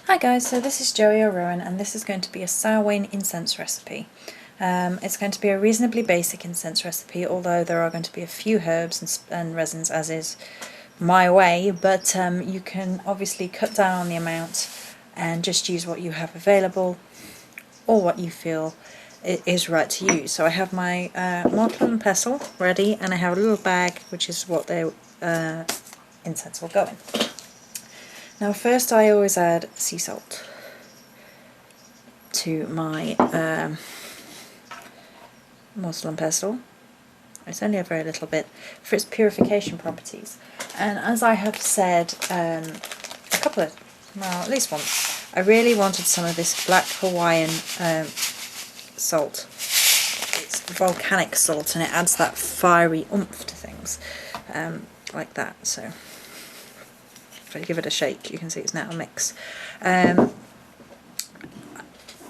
Hi guys, so this is Joey or Rowan and this is going to be a Samhain incense recipe. It's going to be a reasonably basic incense recipe, although there are going to be a few herbs and resins, as is my way, but you can obviously cut down on the amount and just use what you have available or what you feel is right to use. So I have my mortar and pestle ready, and I have a little bag which is what the incense will go in. Now first I always add sea salt to my mortar and pestle. It's only a very little bit for its purification properties. And as I have said at least once, I really wanted some of this black Hawaiian salt. It's volcanic salt and it adds that fiery oomph to things, like that. So if I give it a shake, you can see it's now a mix.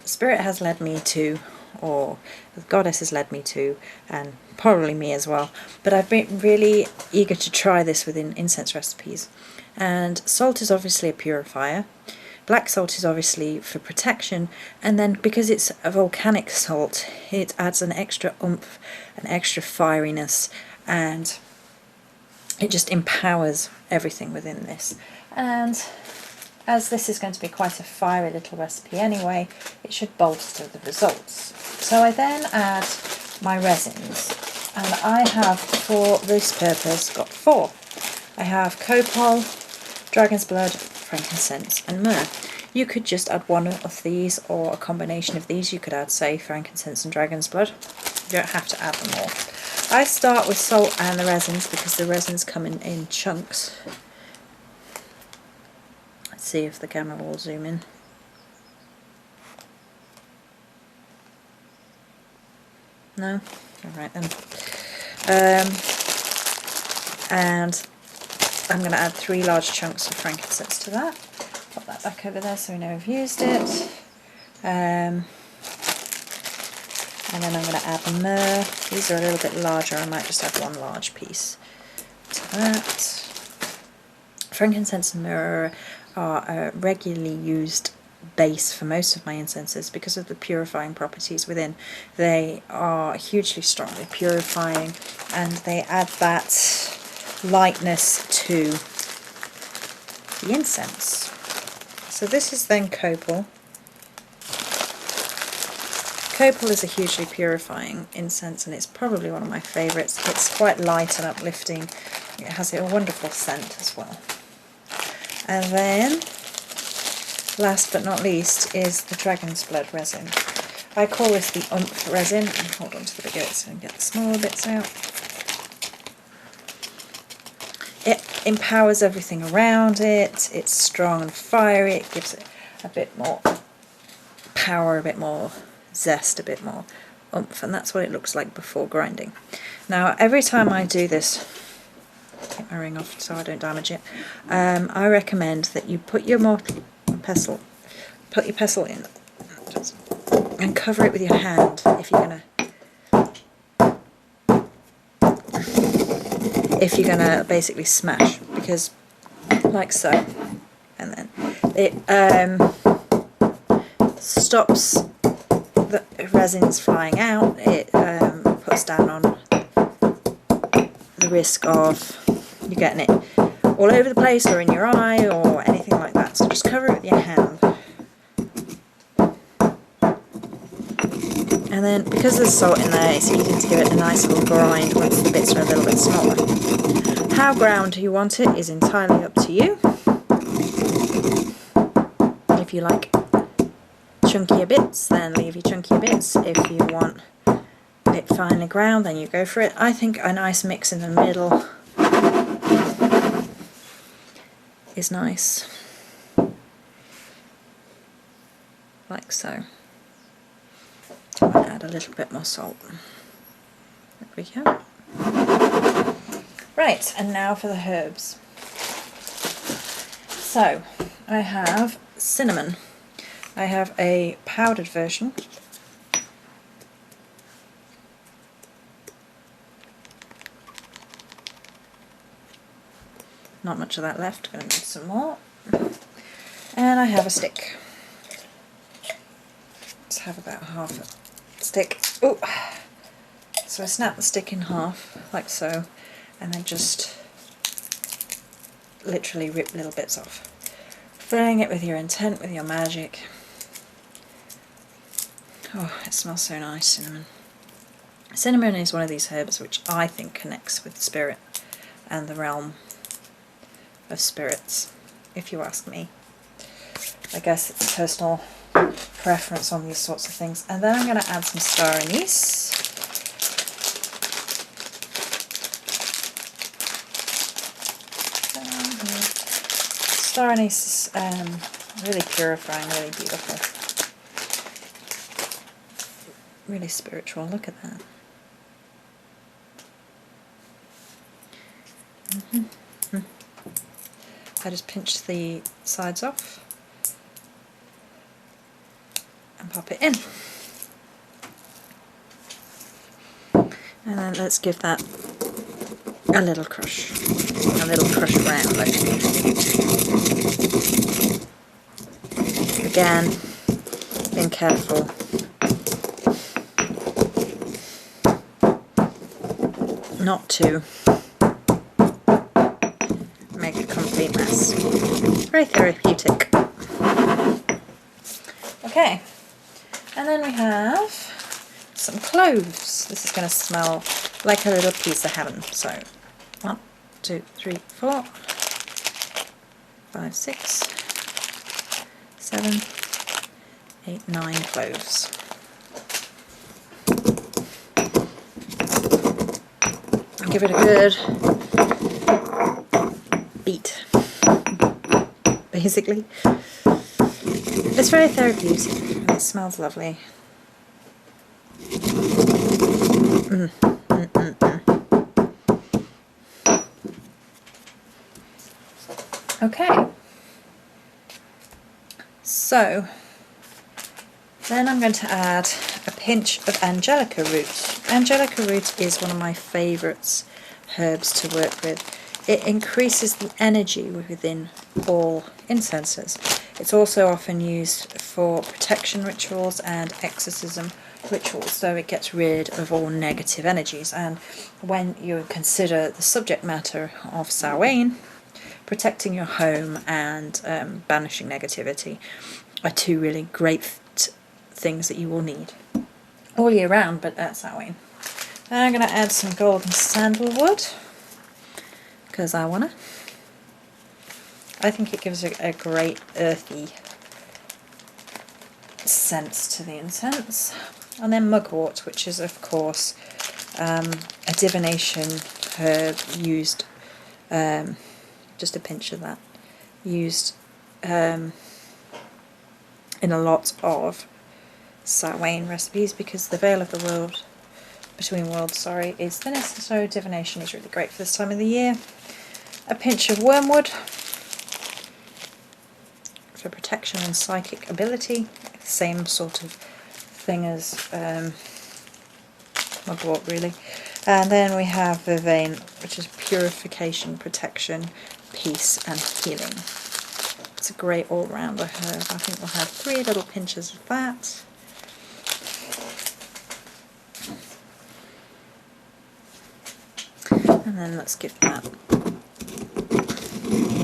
Spirit has led me to, or the goddess has led me to, and probably me as well, but I've been really eager to try this within incense recipes. And salt is obviously a purifier, black salt is obviously for protection, and then because it's a volcanic salt, it adds an extra oomph, an extra fieriness, and it just empowers everything within this. And as this is going to be quite a fiery little recipe anyway, it should bolster the results. So I then add my resins, and I have for this purpose got 4. I have copal, dragon's blood, frankincense and myrrh. You could just add one of these or a combination of these. You could add, say, frankincense and dragon's blood. You don't have to add them all. I start with salt and the resins because the resins come in chunks. Let's see if the camera will zoom in. No? Alright then. And I'm going to add 3 large chunks of frankincense to that. Pop that back over there so we know we've used it. And then I'm going to add myrrh. These are a little bit larger, I might just add 1 large piece to that. Frankincense and myrrh are a regularly used base for most of my incenses because of the purifying properties within. They are hugely strongly purifying and they add that lightness to the incense. So this is then copal. Copal is a hugely purifying incense and it's probably one of my favourites. It's quite light and uplifting. It has a wonderful scent as well. And then, last but not least, is the dragon's blood resin. I call this the oomph resin. And hold on to the bigger bits and get the smaller bits out. It empowers everything around it. It's strong and fiery. It gives it a bit more power, a bit more zest, a bit more oomph, and that's what it looks like before grinding. Now every time I do this, take my ring off so I don't damage it, I recommend that you put your pestle in and cover it with your hand if you're gonna basically smash, because like so, and then it stops the resins flying out. It puts down on the risk of you getting it all over the place or in your eye or anything like that. So just cover it with your hand. And then because there's salt in there, it's easy to give it a nice little grind once the bits are a little bit smaller. How ground you want it is entirely up to you. If you like chunkier bits, then leave your chunkier bits. If you want it finely ground, then you go for it. I think a nice mix in the middle is nice, like so. So I might add a little bit more salt. There we go. Right, and now for the herbs. So I have cinnamon. I have a powdered version. Not much of that left, going to need some more. And I have a stick. Let's have about half a stick. Oh, so I snap the stick in half, like so, and then just literally rip little bits off. Filling it with your intent, with your magic. Oh, it smells so nice, cinnamon. Cinnamon is one of these herbs which I think connects with spirit and the realm of spirits, if you ask me. I guess it's personal preference on these sorts of things. And then I'm going to add some star anise. Star anise is really purifying, really beautiful. Really spiritual, look at that. I just pinch the sides off and pop it in. And then let's give that a little crush round actually. Again, being careful. Not to make a complete mess. Very therapeutic. Okay, and then we have some cloves. This is going to smell like a little piece of heaven. So 1, 2, 3, 4, 5, 6, 7, 8, 9 cloves. Give it a good beat, basically. It's very therapeutic and it smells lovely. Okay, so then I'm going to add a pinch of Angelica root. Angelica root is one of my favourites herbs to work with. It increases the energy within all incenses. It's also often used for protection rituals and exorcism rituals, so it gets rid of all negative energies. And when you consider the subject matter of Samhain, protecting your home and banishing negativity are two really great things that you will need all year round, but at Samhain. Then I'm going to add some golden sandalwood because I wanna. I think it gives a great earthy sense to the incense. And then mugwort, which is of course a divination herb used, just a pinch of that, used in a lot of Samhain recipes because the veil of the world, between worlds, is thinnest, so divination is really great for this time of the year. A pinch of wormwood for protection and psychic ability, same sort of thing as mugwort really. And then we have Vervain, which is purification, protection, peace and healing. It's a great all-rounder herb. I think we'll have 3 little pinches of that. And then let's give that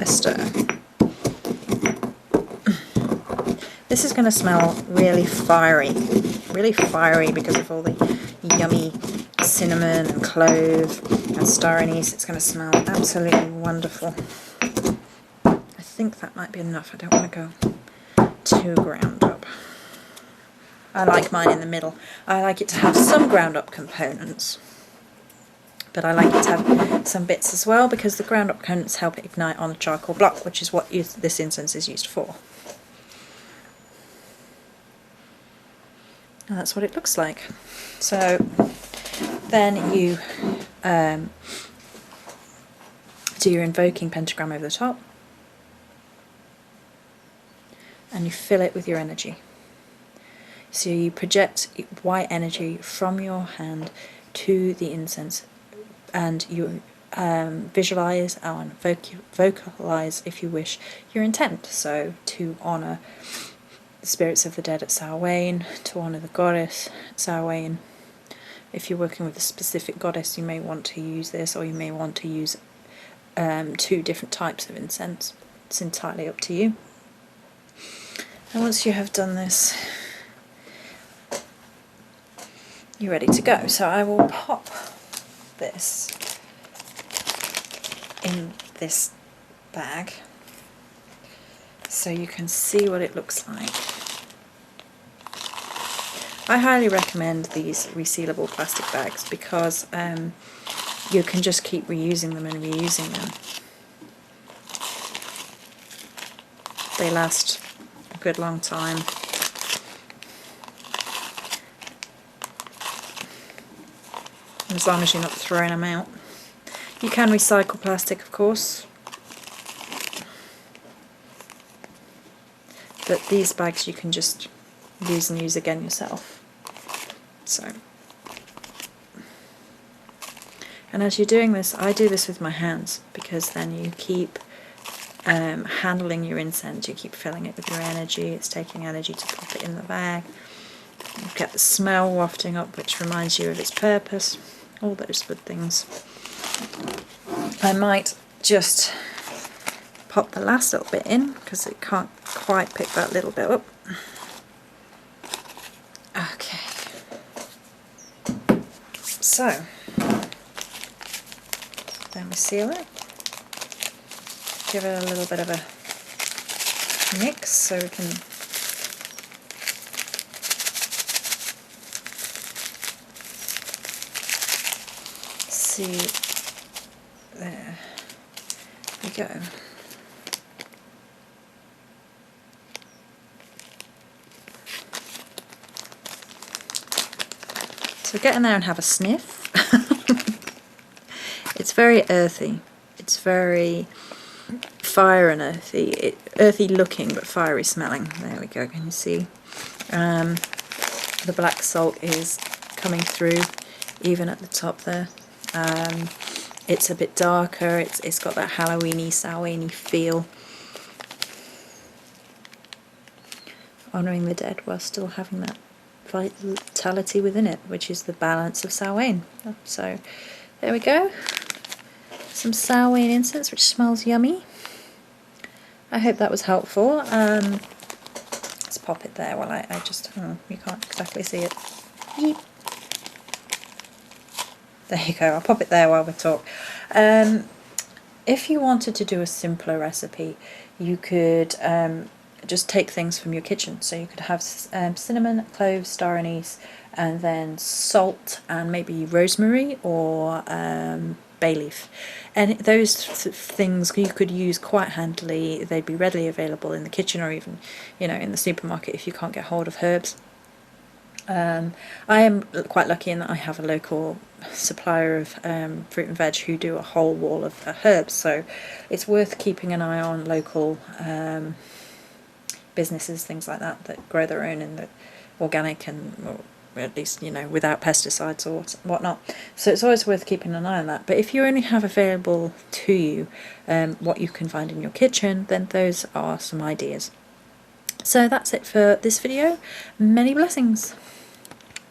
a stir. This is going to smell really fiery because of all the yummy cinnamon and clove and star anise. It's going to smell absolutely wonderful. I think that might be enough. I don't want to go too ground up. I like mine in the middle. I like it to have some ground up components, but I like it to have some bits as well because the ground up components help it ignite on a charcoal block, which is what this incense is used for. And that's what it looks like. So then you do your invoking pentagram over the top and you fill it with your energy. So you project white energy from your hand to the incense and you visualize and vocalize, if you wish, your intent. So to honour the spirits of the dead at Samhain, to honour the goddess at Samhain. If you're working with a specific goddess, you may want to use this, or you may want to use 2 different types of incense. It's entirely up to you. And once you have done this, you're ready to go. So I will pop this in this bag so you can see what it looks like. I highly recommend these resealable plastic bags because you can just keep reusing them and reusing them. They last a good long time. As long as you're not throwing them out. You can recycle plastic, of course, but these bags you can just use and use again yourself. So, and as you're doing this, I do this with my hands, because then you keep handling your incense, you keep filling it with your energy, it's taking energy to pop it in the bag. You get the smell wafting up, which reminds you of its purpose, all those good things. I might just pop the last little bit in, because it can't quite pick that little bit up. Okay. So, then we seal it. Give it a little bit of a mix so we can see. There we go. So get in there and have a sniff. It's very earthy. It's very fire and earthy. Earthy looking but fiery smelling. There we go, can you see? The black salt is coming through even at the top there. It's a bit darker, it's got that Halloweeny, Samhainy feel. Honouring the dead while still having that vitality within it, which is the balance of Samhain. So there we go. Some Samhain incense, which smells yummy. I hope that was helpful. Let's pop it there while I just, you can't exactly see it. Yeep. There you go, I'll pop it there while we talk. If you wanted to do a simpler recipe, you could just take things from your kitchen. So you could have cinnamon, cloves, star anise, and then salt and maybe rosemary or bay leaf. And those things you could use quite handily. They'd be readily available in the kitchen, or even, in the supermarket if you can't get hold of herbs. I am quite lucky in that I have a local supplier of fruit and veg who do a whole wall of herbs, so it's worth keeping an eye on local businesses, things like that grow their own in the organic and, or at least, without pesticides or whatnot. So it's always worth keeping an eye on that. But if you only have available to you what you can find in your kitchen, then those are some ideas. So that's it for this video. Many blessings.